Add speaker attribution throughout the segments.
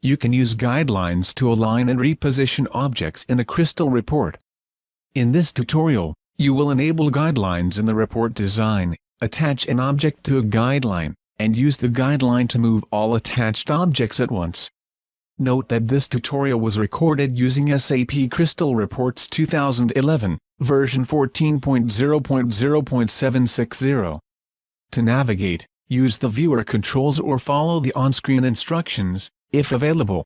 Speaker 1: You can use guidelines to align and reposition objects in a Crystal report. In this tutorial, you will enable guidelines in the report design, attach an object to a guideline, and use the guideline to move all attached objects at once. Note that this tutorial was recorded using SAP Crystal Reports 2011, version 14.0.0.760. To navigate, use the viewer controls or follow the on-screen instructions, if available.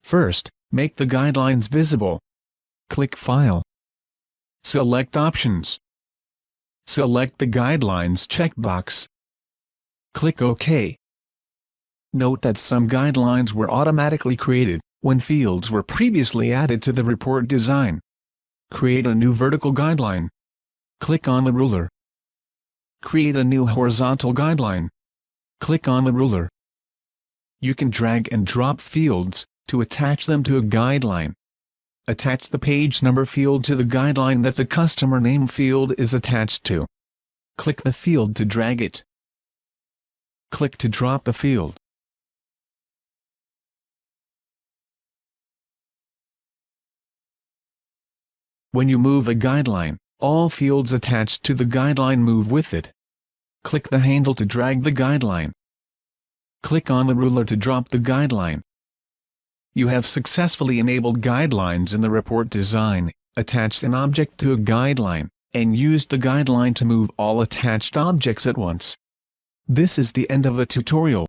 Speaker 1: First, make the guidelines visible. Click File. Select Options. Select the Guidelines checkbox. Click OK. Note that some guidelines were automatically created when fields were previously added to the report design. Create a new vertical guideline. Click on the ruler. Create a new horizontal guideline. Click on the ruler. You can drag and drop fields to attach them to a guideline. Attach the page number field to the guideline that the customer name field is attached to. Click the field to drag it. Click to drop the field. When you move a guideline, all fields attached to the guideline move with it. Click the handle to drag the guideline. Click on the ruler to drop the guideline. You have successfully enabled guidelines in the report design, attached an object to a guideline, and used the guideline to move all attached objects at once. This is the end of the tutorial.